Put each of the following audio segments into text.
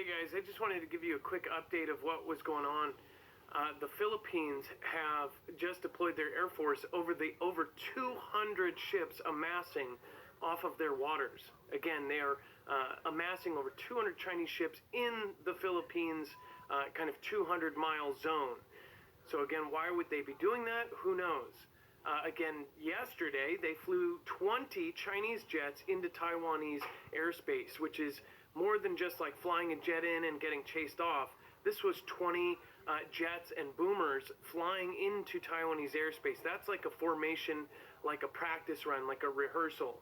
guys, I just wanted to give you a quick update of what was going on. The Philippines have just deployed their Air Force over 200 ships amassing off of their waters. Again, they are amassing over 200 Chinese ships in the Philippines, kind of 200-mile zone. So again, why would they be doing that? Who knows? Again, yesterday they flew 20 Chinese jets into Taiwanese airspace, which is more than just like flying a jet in and getting chased off. This was 20 jets and boomers flying into Taiwanese airspace. That's like a formation, like a practice run, like a rehearsal.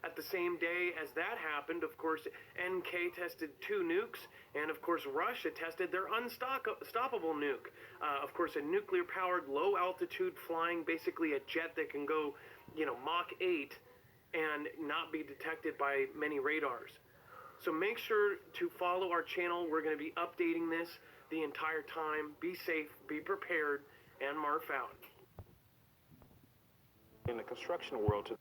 At the same day as that happened, of course, NK tested 2 nukes, and of course Russia tested their unstoppable nuke. Of course, a nuclear-powered, low-altitude flying, basically a jet that can go, Mach 8 and not be detected by many radars. So make sure to follow our channel. We're going to be updating this the entire time. Be safe, be prepared, and Marf out. In the construction world,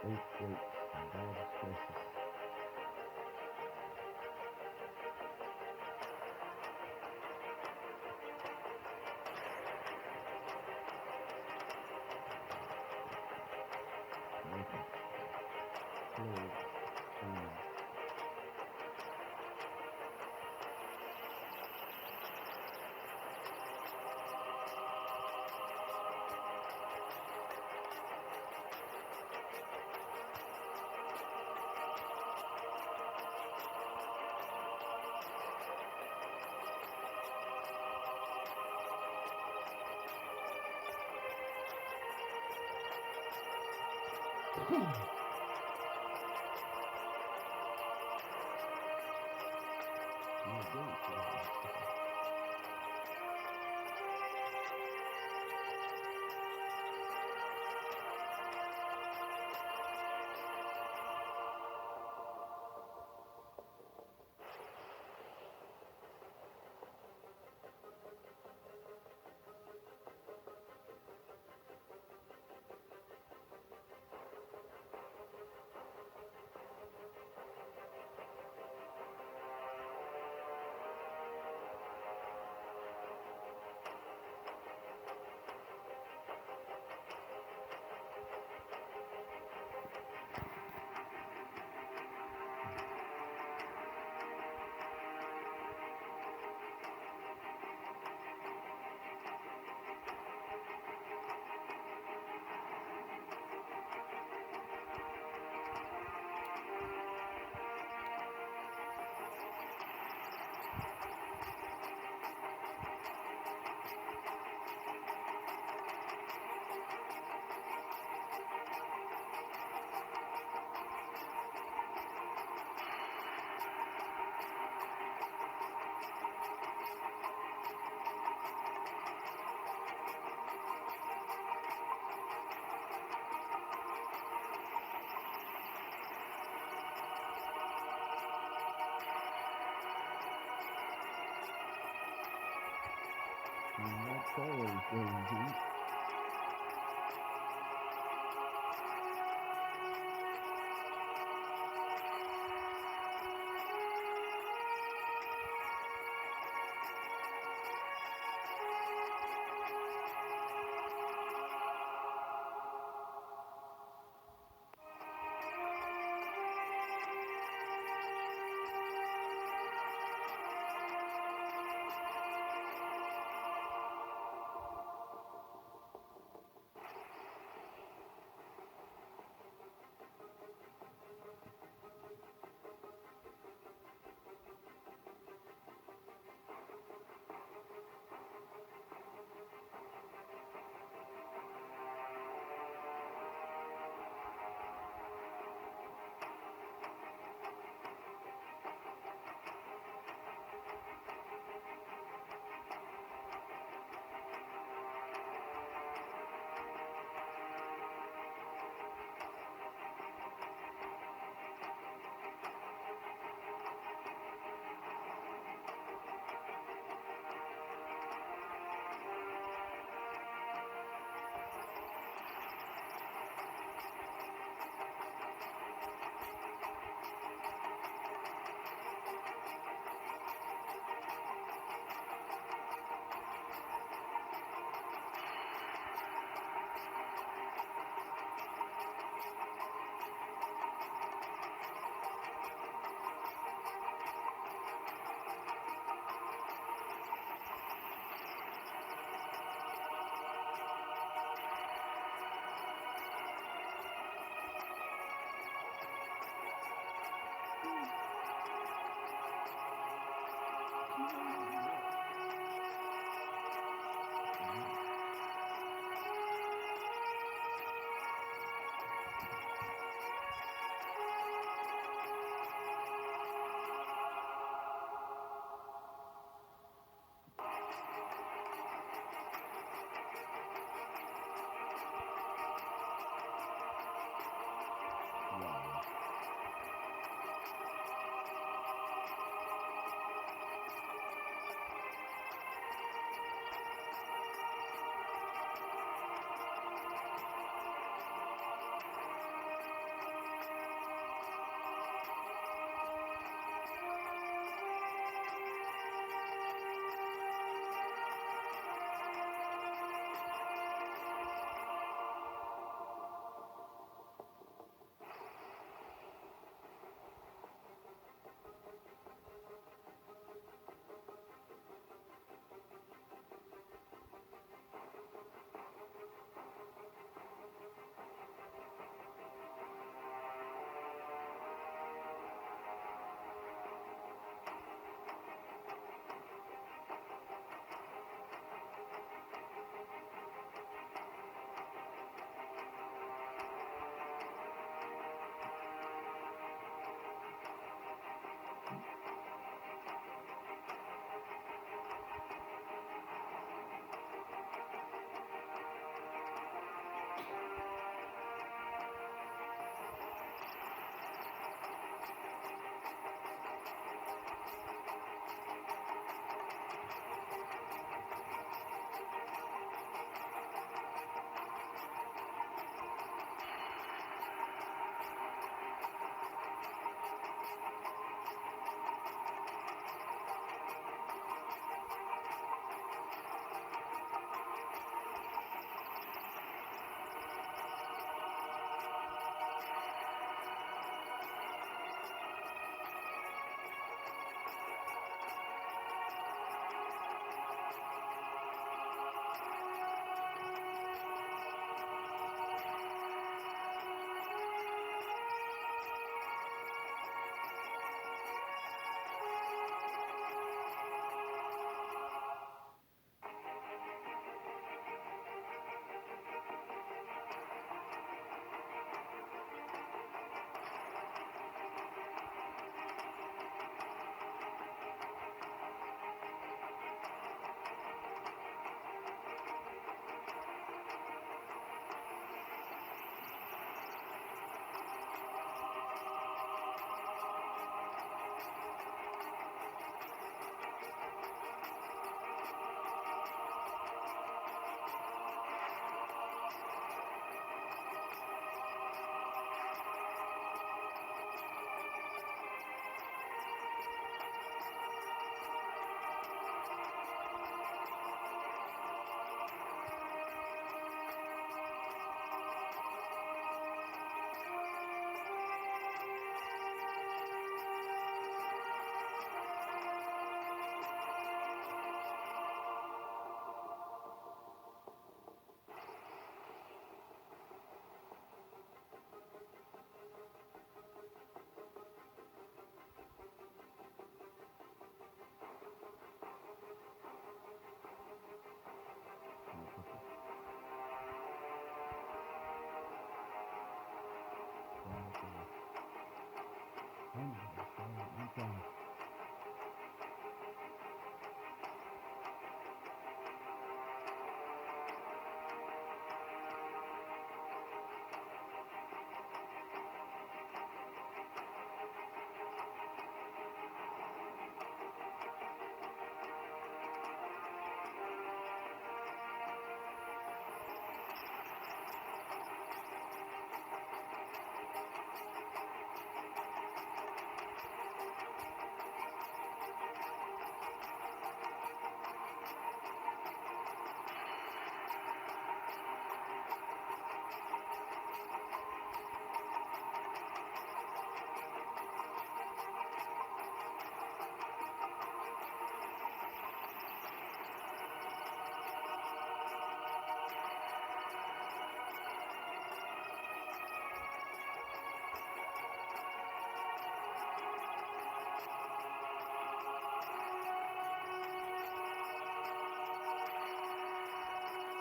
Wait, goodness gracious. Okay. Slow. Not always going to.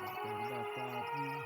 Talking about 5G.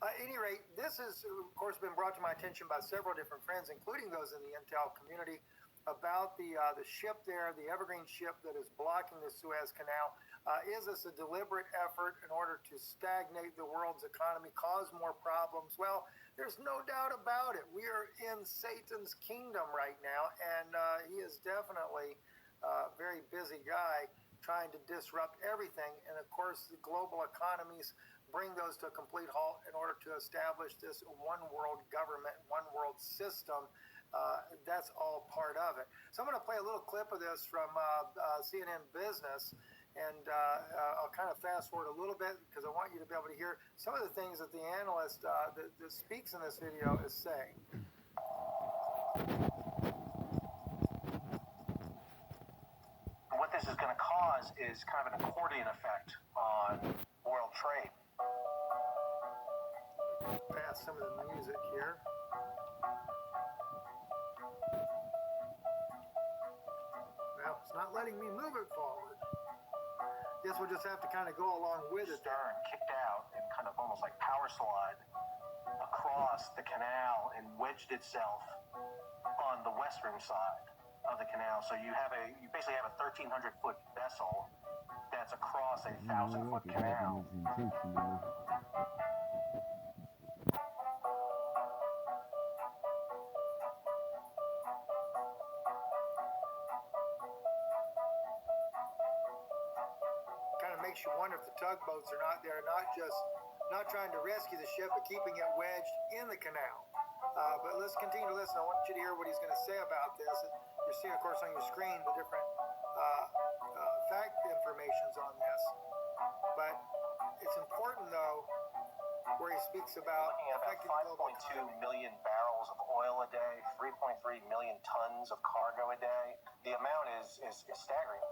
At any rate, this has, of course, been brought to my attention by several different friends, including those in the Intel community, about the ship there, the Evergreen ship that is blocking the Suez Canal. Is this a deliberate effort in order to stagnate the world's economy, cause more problems? Well, there's no doubt about it. We are in Satan's kingdom right now, and he is definitely a very busy guy trying to disrupt everything. And of course, the global economies bring those to a complete halt in order to establish this one world government, one world system. That's all part of it. So I'm going to play a little clip of this from CNN Business, and I'll kind of fast forward a little bit because I want you to be able to hear some of the things that the analyst that speaks in this video is saying. What this is going to cause is kind of an accordion effect on world trade. Pass some of the music here. Well, it's not letting me move it forward. Guess we'll just have to kind of go along with it. Stern kicked out and kind of almost like power slide across the canal and wedged itself on the western side of the canal. So you basically have a 1,300-foot vessel that's across a 1,000-foot canal. Kind of makes you wonder if the tugboats are not there, not trying to rescue the ship, but keeping it wedged in the canal. But let's continue to listen. I want you to hear what he's going to say about this. You're seeing, of course, on your screen the different fact informations on this. But it's important, though, where he speaks about looking at about 5.2 million barrels of oil a day, 3.3 million tons of cargo a day. The amount is staggering.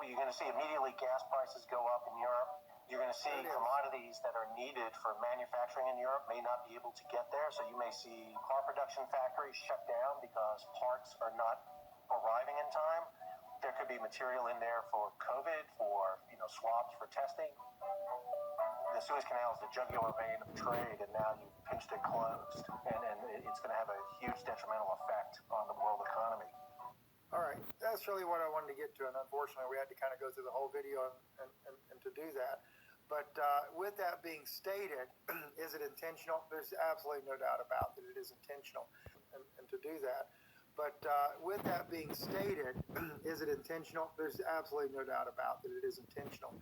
Well, you're going to see immediately gas prices go up in Europe. You're going to see commodities that are needed for manufacturing in Europe may not be able to get there. So you may see car production factories shut down because parts are not arriving in time. There could be material in there for COVID, for swabs for testing. The Suez Canal is the jugular vein of trade, and now you've pinched it closed, and it's going to have a huge detrimental effect on the world economy. All right, that's really what I wanted to get to, and unfortunately we had to kind of go through the whole video and to do that. But with that being stated, is it intentional? There's absolutely no doubt about that it is intentional, and to do that. But with that being stated, is it intentional? There's absolutely no doubt about that it is intentional.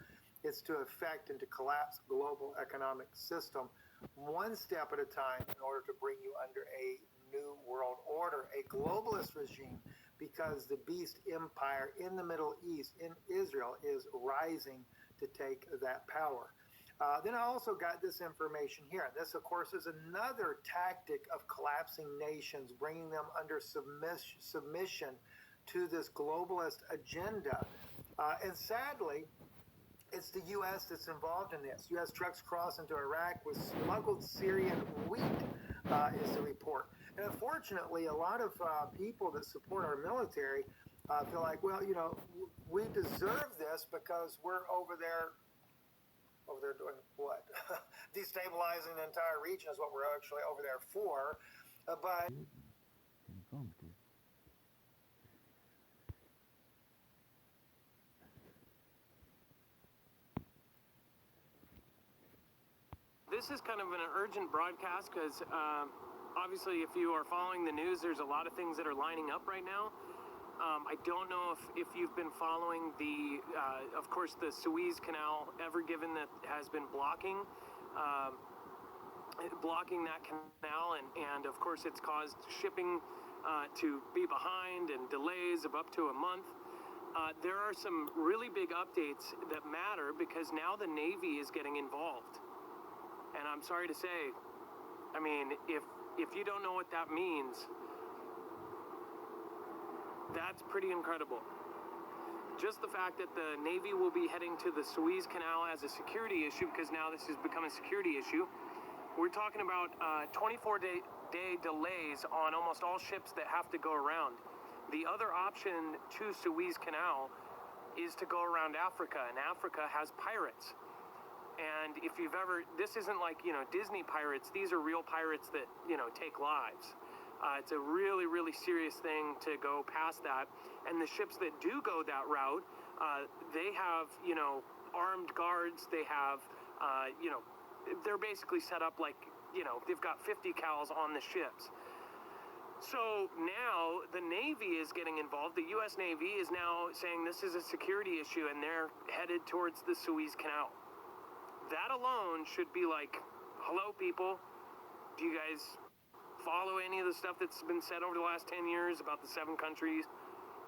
It's to affect and to collapse global economic system one step at a time in order to bring you under a new world order, a globalist regime, because the beast empire in the Middle East, in Israel, is rising to take that power. Then I also got this information here. This, of course, is another tactic of collapsing nations, bringing them under submission to this globalist agenda. And sadly, it's the U.S. that's involved in this. U.S. trucks cross into Iraq with smuggled Syrian wheat, is the report. And unfortunately, a lot of people that support our military feel like, well, we deserve this because we're over there doing what? Destabilizing the entire region is what we're actually over there for. But this is kind of an urgent broadcast because obviously if you are following the news, there's a lot of things that are lining up right now. I don't know if you've been following of course, the Suez Canal, Ever Given, that has been blocking that canal, and of course it's caused shipping to be behind and delays of up to a month. There are some really big updates that matter because now the Navy is getting involved. And I'm sorry to say, I mean, if you don't know what that means, that's pretty incredible. Just the fact that the Navy will be heading to the Suez Canal as a security issue, because now this has become a security issue. We're talking about 24-day delays on almost all ships that have to go around. The other option to Suez Canal is to go around Africa, and Africa has pirates. And if you've ever, this isn't like, Disney pirates. These are real pirates that, take lives. It's a really, really serious thing to go past that. And the ships that do go that route, they have, armed guards. They have, they're basically set up like, they've got 50 cals on the ships. So now the Navy is getting involved. The U.S. Navy is now saying this is a security issue, and they're headed towards the Suez Canal. That alone should be like, hello, people. Do you guys follow any of the stuff that's been said over the last 10 years about the 7 countries?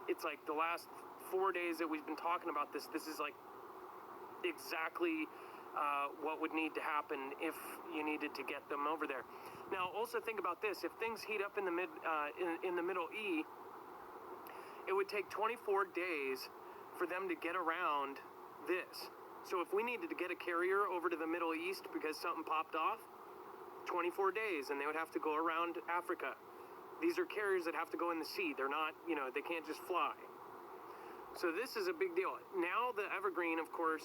It's like the last 4 days that we've been talking about this. This is like exactly what would need to happen if you needed to get them over there. Now, also think about this. If things heat up in the Middle East, it would take 24 days for them to get around this. So if we needed to get a carrier over to the Middle East because something popped off, 24 days, and they would have to go around Africa. These are carriers that have to go in the sea. They're not, they can't just fly. So this is a big deal. Now the Evergreen, of course,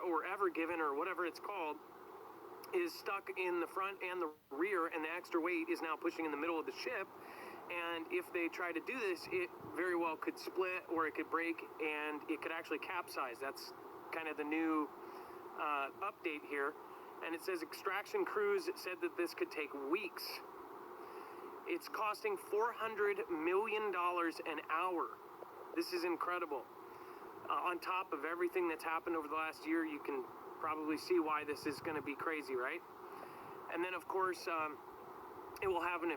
or Ever Given, or whatever it's called, is stuck in the front and the rear, and the extra weight is now pushing in the middle of the ship. And if they try to do this, it very well could split, or it could break, and it could actually capsize. That's kind of the new update here. And it says extraction crews said that this could take weeks. It's costing $400 million an hour. This is incredible. On top of everything that's happened over the last year, you can probably see why this is going to be crazy, right? And then, of course, it will have a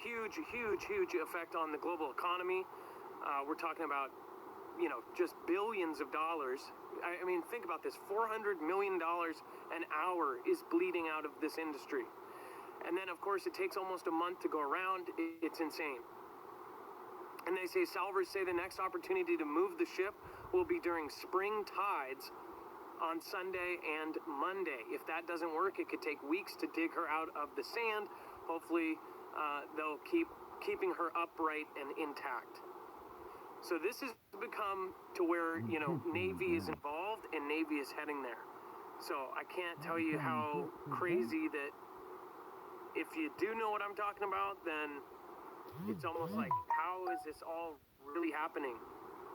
huge effect on the global economy. We're talking about, just billions of dollars. I mean, think about this. $400 million an hour is bleeding out of this industry. And then, of course, it takes almost a month to go around. It's insane. And they say, salvors say the next opportunity to move the ship will be during spring tides on Sunday and Monday. If that doesn't work, it could take weeks to dig her out of the sand. Hopefully, they'll keeping her upright and intact. So this has become to where, Navy is involved and Navy is heading there. So I can't tell you how crazy that if you do know what I'm talking about, then it's almost like, how is this all really happening?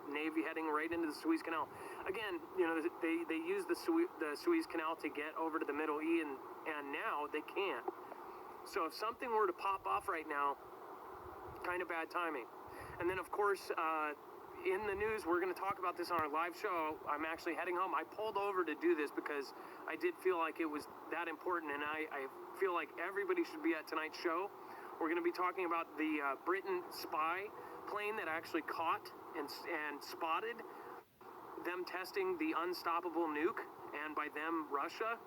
Navy heading right into the Suez Canal. Again, they use the Suez Canal to get over to the Middle East, and now they can't. So if something were to pop off right now, kind of bad timing. And then, of course, in the news, we're going to talk about this on our live show. I'm actually heading home. I pulled over to do this because I did feel like it was that important, and I feel like everybody should be at tonight's show. We're going to be talking about the Britain spy plane that actually caught and spotted them testing the unstoppable nuke, and by them, Russia.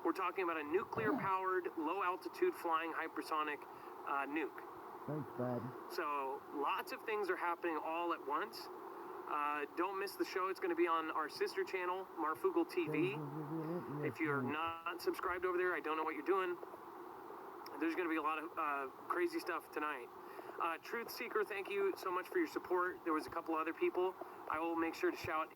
We're talking about a nuclear-powered, low-altitude flying hypersonic nuke. Thanks, Bob. So lots of things are happening all at once. Don't miss the show. It's going to be on our sister channel, Marfugal TV. If you're not subscribed over there, I don't know what you're doing. There's going to be a lot of crazy stuff tonight. Truth Seeker, thank you so much for your support. There was a couple other people. I will make sure to shout